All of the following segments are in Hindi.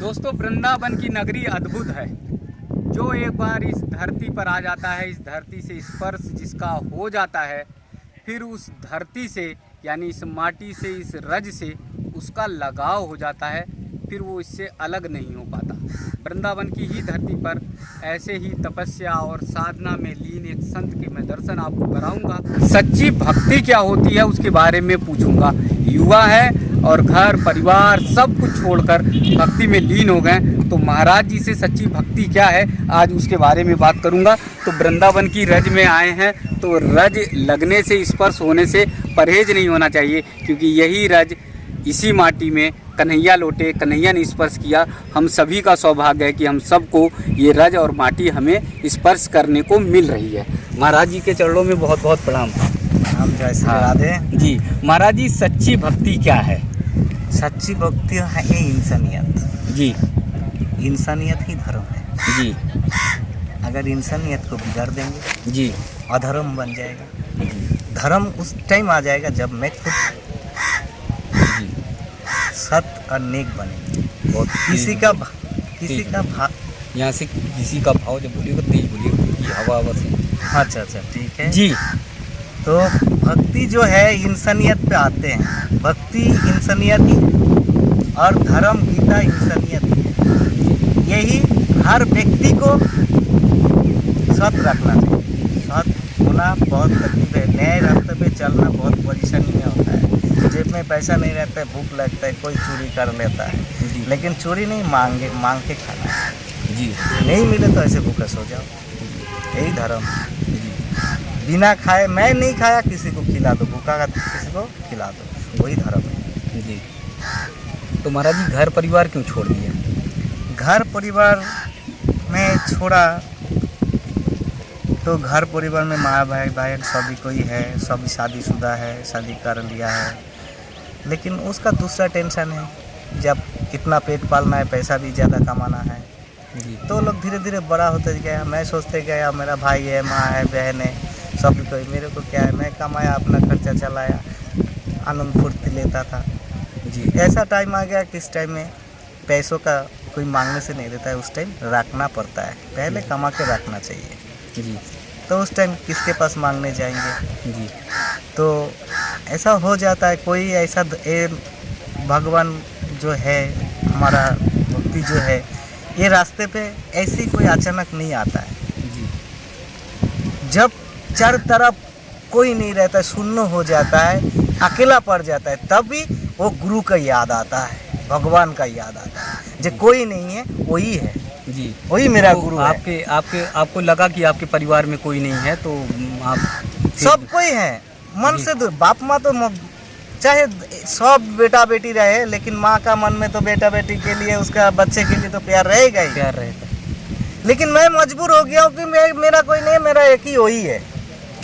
दोस्तों, वृंदावन की नगरी अद्भुत है। जो एक बार इस धरती पर आ जाता है, इस धरती से स्पर्श जिसका हो जाता है, फिर उस धरती से यानी इस माटी से, इस रज से उसका लगाव हो जाता है, फिर वो इससे अलग नहीं हो पाता। वृंदावन की ही धरती पर ऐसे ही तपस्या और साधना में लीन एक संत के मैं दर्शन आपको कराऊंगा। सच्ची भक्ति क्या होती है उसके बारे में पूछूंगा। युवा है और घर परिवार सब कुछ छोड़कर भक्ति में लीन हो गए, तो महाराज जी से सच्ची भक्ति क्या है आज उसके बारे में बात करूंगा। तो वृंदावन की रज में आए हैं, तो रज लगने से, स्पर्श होने से परहेज नहीं होना चाहिए, क्योंकि यही रज, इसी माटी में कन्हैया लौटे, कन्हैया ने स्पर्श किया। हम सभी का सौभाग्य है कि हम सबको ये रज और माटी हमें स्पर्श करने को मिल रही है। महाराज जी के चरणों में बहुत बहुत प्रणाम। हम जय श्री राधे जी। महाराज जी, सच्ची भक्ति क्या है? सच्ची भक्ति है इंसानियत। जी। इंसानियत ही धर्म है जी। अगर इंसानियत को बिगाड़ देंगे जी, अधर्म बन जाएगा। धर्म उस टाइम आ जाएगा जब मैं खुद सत्य और नेक बने। बहुत किसी का यहाँ से किसी का भाव जब बोलिएगा तेज बोलिएगा, क्योंकि हवा से। अच्छा ठीक है जी। तो भक्ति जो है इंसानियत पे आते हैं। भक्ति इंसानियत ही और धर्म गीता इंसानियत ही है। यही हर व्यक्ति को सत्य रखना चाहिए। सत्य होना बहुत तकलीफ है। नए रास्ते पे चलना बहुत परेशानी में होता है। जेब में पैसा नहीं रहता है, भूख लगता है, कोई चोरी कर लेता है, लेकिन चोरी नहीं, मांग के खाना है। जी। नहीं मिले तो ऐसे भूखे सो जाओ। यही धर्म। बिना खाए, मैं नहीं खाया किसी को खिला दो, भूखा का किसी को खिला दो, वही धर्म है। जी। तो महाराज जी, घर परिवार क्यों छोड़ दिया? घर परिवार में छोड़ा तो घर परिवार में माँ भाई सभी कोई है, सभी शादीशुदा है, शादी कर लिया है, लेकिन उसका दूसरा टेंशन है। जब इतना पेट पालना है, पैसा भी ज़्यादा कमाना है, तो लोग धीरे धीरे बड़ा होते गया। मैं सोचते गया मेरा भाई है, माँ है, बहन है, सब कोई, मेरे को क्या है, मैं कमाया, अपना खर्चा चलाया, आनंद फुर्ती लेता था। जी। ऐसा टाइम आ गया कि इस टाइम में पैसों का कोई मांगने से नहीं देता है, उस टाइम रखना पड़ता है। पहले कमा के रखना चाहिए। जी। तो उस टाइम किसके पास मांगने जाएंगे? जी। तो ऐसा हो जाता है। कोई ऐसा भगवान जो है, हमारा भक्ति जो है, ये रास्ते पे ऐसी कोई अचानक नहीं आता है। जी। जब चारों तरफ कोई नहीं रहता है, शून्य हो जाता है, अकेला पड़ जाता है, तब भी वो गुरु का याद आता है, भगवान का याद आता है। जो कोई नहीं है वही है। जी। वही मेरा तो गुरु है। आपको लगा कि आपके परिवार में कोई नहीं है, तो आप सब कोई है मन से दूर। बाप माँ तो चाहे सब बेटा बेटी रहे, लेकिन माँ का मन में तो बेटा बेटी के लिए, उसका बच्चे के लिए तो प्यार रहेगा ही। प्यार रहेगा। लेकिन मैं मजबूर हो गया हूँ कि मेरा कोई नहीं, मेरा एक ही वही है।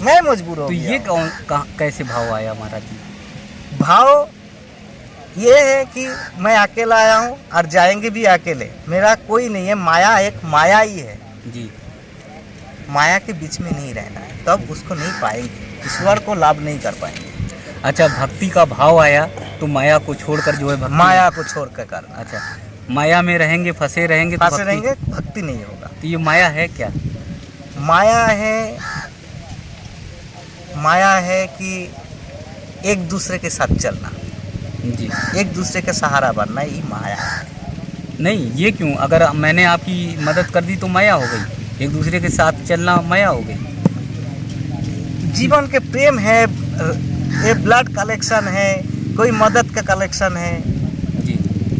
मैं मजबूर हो गया। तो ये कैसे भाव आया महाराज जी? भाव ये है कि मैं अकेला आया हूँ और जाएंगे भी अकेले। मेरा कोई नहीं है, माया एक माया ही है। जी। माया के बीच में नहीं रहना है, तब उसको नहीं पाएंगे, ईश्वर को लाभ नहीं कर पाएंगे। अच्छा, भक्ति का भाव आया तो माया को छोड़कर जो है माया को छोड़ कर करना। अच्छा, माया में रहेंगे, फंसे रहेंगे तो भक्ति नहीं होगा। तो ये माया है क्या? माया है कि एक दूसरे के साथ चलना। जी। एक दूसरे का सहारा बनना, ही माया है। नहीं, ये क्यों? अगर मैंने आपकी मदद कर दी तो माया हो गई, एक दूसरे के साथ चलना माया हो गई। जीवन के प्रेम है, ये ब्लड कलेक्शन है, कोई मदद का कलेक्शन है। जी।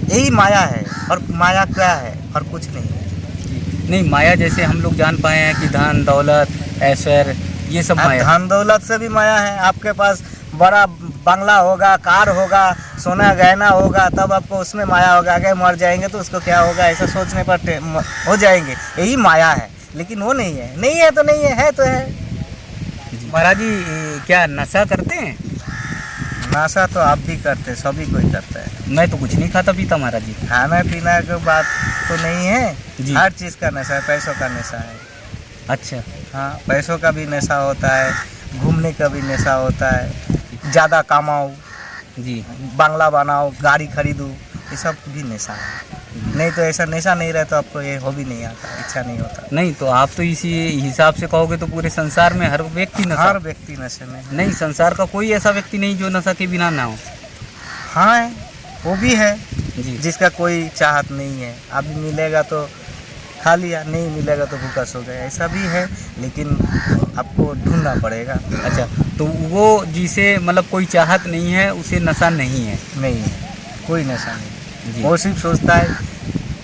यही माया है। और माया क्या है? और कुछ नहीं है। नहीं, माया जैसे हम लोग जान पाए हैं कि धन दौलत ऐश्वर्य, ये सब माया। धन दौलत से भी माया है। आपके पास बड़ा बंगला होगा, कार होगा, सोना गहना होगा, तब आपको उसमें माया होगा। अगर मर जाएंगे तो उसको क्या होगा, ऐसा सोचने पर हो जाएंगे। यही माया है, लेकिन वो नहीं है। नहीं है तो नहीं है तो है। महाराज जी, क्या नशा करते हैं? नशा तो आप भी करते, सभी कोई करता है। मैं तो कुछ नहीं खाता पीता महाराज जी। खाना पीना की बात तो नहीं है जी। हर चीज़ का नशा है, पैसों का नशा है। अच्छा। हाँ, पैसों का भी नशा होता है, घूमने का भी नशा होता है, ज़्यादा कमाओ, जी, बंगला बनाओ, गाड़ी खरीदो, ये सब भी नशा है। नहीं तो ऐसा नशा नहीं रहता आपको ये हो भी नहीं आता, इच्छा नहीं होता। नहीं तो आप तो इसी हिसाब से कहोगे तो पूरे संसार में हर व्यक्ति नशा। हर व्यक्ति नशे में। नहीं, संसार का कोई ऐसा व्यक्ति नहीं जो नशा के बिना ना हो। हाँ है, वो भी है जी जिसका कोई चाहत नहीं है। अभी मिलेगा तो खा लिया, नहीं मिलेगा तो भूखा सो गया, ऐसा भी है। लेकिन आपको ढूंढना पड़ेगा। अच्छा, तो वो जिसे मतलब कोई चाहत नहीं है उसे नशा नहीं है। नहीं है, कोई नशा नहीं। जी वो सिर्फ सोचता है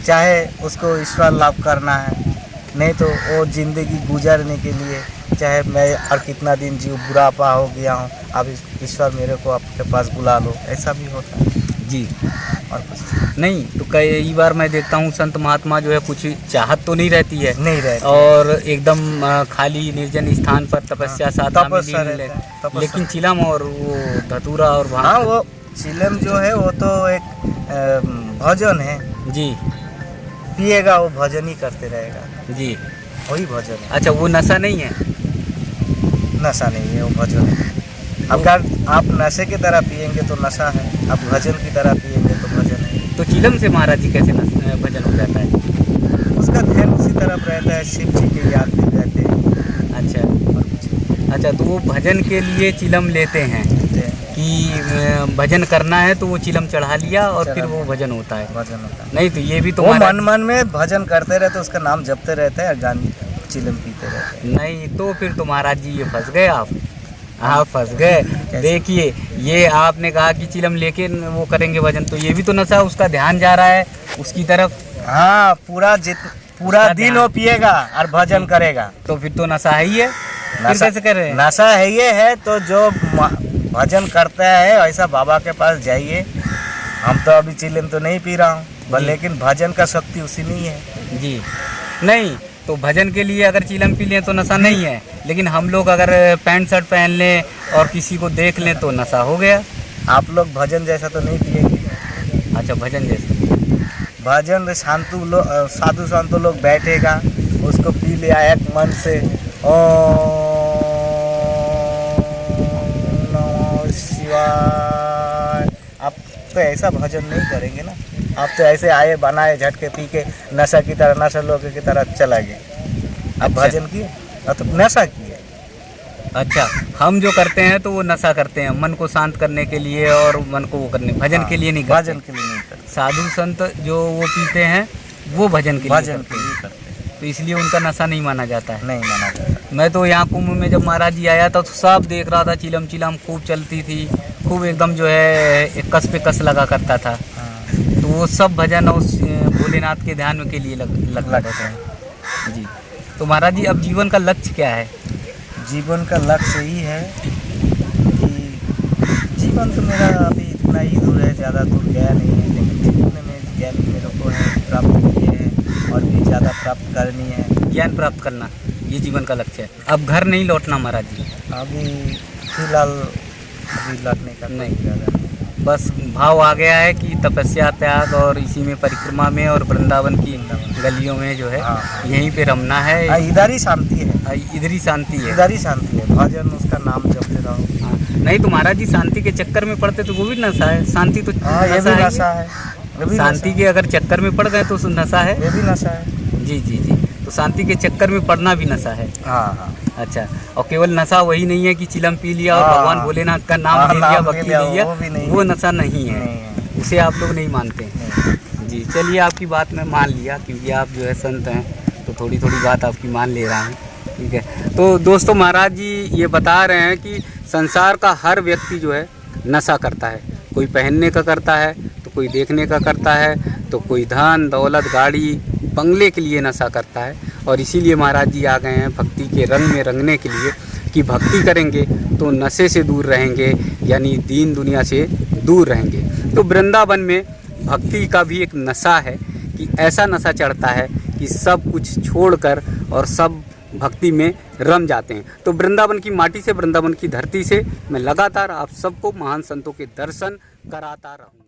चाहे उसको ईश्वर लाभ करना है, नहीं तो वो ज़िंदगी गुजारने के लिए चाहे मैं और कितना दिन जीव, बुढ़ापा हो गया हूँ, अब ईश्वर मेरे को आपके पास बुला लो, ऐसा भी होता है। जी। और कुछ नहीं तो कई बार मैं देखता हूँ संत महात्मा जो है कुछ चाहत तो नहीं रहती है नहीं रहता। और एकदम खाली निर्जन स्थान पर तपस्या साधना में तपस्या लीन रहता है, है। तपस्या। लेकिन चिलम और वो धतूरा और भांग। हाँ, वो चिलम जो है वो तो एक भजन है, जी पिएगा वो भजन ही करते रहेगा, जी। वही भजन है। अच्छा, वो नशा नहीं है। नशा नहीं है, वो भजन है। अगर आप नशे की तरह पिएंगे तो नशा है, आप भजन की तरह पिएंगे तो भजन है। तो चिलम से महाराज जी कैसे भजन हो जाता है? उसका ध्यान उसी तरफ रहता है, शिव जी के याद में रहते हैं। अच्छा और कुछ अच्छा, तो वो भजन के लिए चिलम लेते हैं नहीं है, कि भजन करना है तो वो चिलम चढ़ा लिया और फिर वो भजन होता है। भजन होता है। नहीं तो ये भी तो वो महाराज- मन मन में भजन करते रहते, उसका नाम जपते रहते हैं और गान चिलम पीते रहते हैं। नहीं तो फिर तो महाराज जी ये फंस गए आप फंस गए। देखिए, ये आपने कहा कि चिलम लेके वो करेंगे भजन, तो ये भी तो नशा, उसका ध्यान जा रहा है उसकी तरफ। हाँ, पूरा उसका दिन ध्यान- वो पिएगा और भजन करेगा। तो फिर तो नशा है ही है। फिर नशा कैसे कर रहे हैं? नशा है, ये है तो जो भजन करता है ऐसा बाबा के पास जाइए। हम तो अभी चिलम तो नहीं पी रहा हूँ, जी। लेकिन भजन का शक्ति उसी में ही है। जी। नहीं तो भजन के लिए अगर चिलम पी लें तो नशा नहीं है, लेकिन हम लोग अगर पैंट शर्ट पहन लें और किसी को देख लें तो नशा हो गया। आप लोग भजन जैसा तो नहीं पिएंगे। अच्छा, भजन जैसे। भजन साधु संतों लोग बैठेगा, उसको पी लिया एक मन से, ओम नमः शिवाय। आप तो ऐसा भजन नहीं करेंगे ना। आप तो ऐसे आए बनाए झटके पी के नशा की तरह, नशा लोग की तरह चला गए। आप अच्छा। भजन किए तो नशा किए। अच्छा, हम जो करते हैं तो वो नशा करते हैं मन को शांत करने के लिए और मन को वो करने, भजन के लिए नहीं करते। भजन के लिए नहीं करते, साधु संत जो वो पीते हैं वो भजन के लिए भजन करते के हैं, लिए करते, तो इसलिए उनका नशा नहीं माना जाता है। नहीं माना जाता। मैं तो यहाँ कुंभ में जब महाराज जी आया था तो सब देख रहा था, चिलम चिलम खूब चलती थी, खूब एकदम जो है एक कस पे कस लगा करता था। हाँ, तो वो सब भजन उस भोलेनाथ के ध्यान के लिए लगते लगते हैं। जी। तो महाराज जी अब जीवन का लक्ष्य क्या है? जीवन का लक्ष्य यही है कि जीवन तो मेरा अभी इतना ही दूर है, ज़्यादा दूर गया नहीं है, लेकिन जीवन में ज्ञान मेरे को है प्राप्त किए हैं और भी ज़्यादा प्राप्त करनी है। ज्ञान प्राप्त करना, ये जीवन का लक्ष्य है। अब घर नहीं लौटना महाराज जी? अभी फिलहाल अभी लौटने का नहीं। ज़्यादा बस भाव आ गया है कि तपस्या त्याग और इसी में परिक्रमा में और वृंदावन की गलियों में जो है हाँ। यहीं पे रमना है। इधर ही शांति है, इधर ही शांति है। इधर ही शांति है। भजन उसका नाम जपते रहो। हाँ। नहीं तो महाराज जी शांति के चक्कर में पड़ते तो वो भी नशा है। शांति तो हाँ, ये भी है नशा है, ये भी शांति के अगर चक्कर में पड़ गए तो नशा है। ये भी नशा है। जी जी जी। तो शांति के चक्कर में पड़ना भी नशा है। हाँ हाँ। अच्छा, और केवल नशा वही नहीं है कि चिलम पी लिया और हाँ। भगवान भोलेनाथ का नाम हाँ, ले लिया, नाम ले भक्ति लिया, ले लिया, वो भी नहीं वो है। नशा नहीं है। नहीं है। उसे आप लोग नहीं मानते। नहीं। जी, चलिए आपकी बात मैं मान लिया क्योंकि आप जो है संत हैं तो थोड़ी थोड़ी बात आपकी मान ले रहा हूँ। ठीक है। तो दोस्तों, महाराज जी ये बता रहे हैं कि संसार का हर व्यक्ति जो है नशा करता है। कोई पहनने का करता है, तो कोई देखने का करता है, तो कोई धन दौलत गाड़ी बंगले के लिए नशा करता है। और इसीलिए महाराज जी आ गए हैं भक्ति के रंग में रंगने के लिए कि भक्ति करेंगे तो नशे से दूर रहेंगे, यानी दीन दुनिया से दूर रहेंगे। तो वृंदावन में भक्ति का भी एक नशा है कि ऐसा नशा चढ़ता है कि सब कुछ छोड़कर और सब भक्ति में रम जाते हैं। तो वृंदावन की माटी से, वृंदावन की धरती से मैं लगातार आप सबको महान संतों के दर्शन कराता रहूँगा।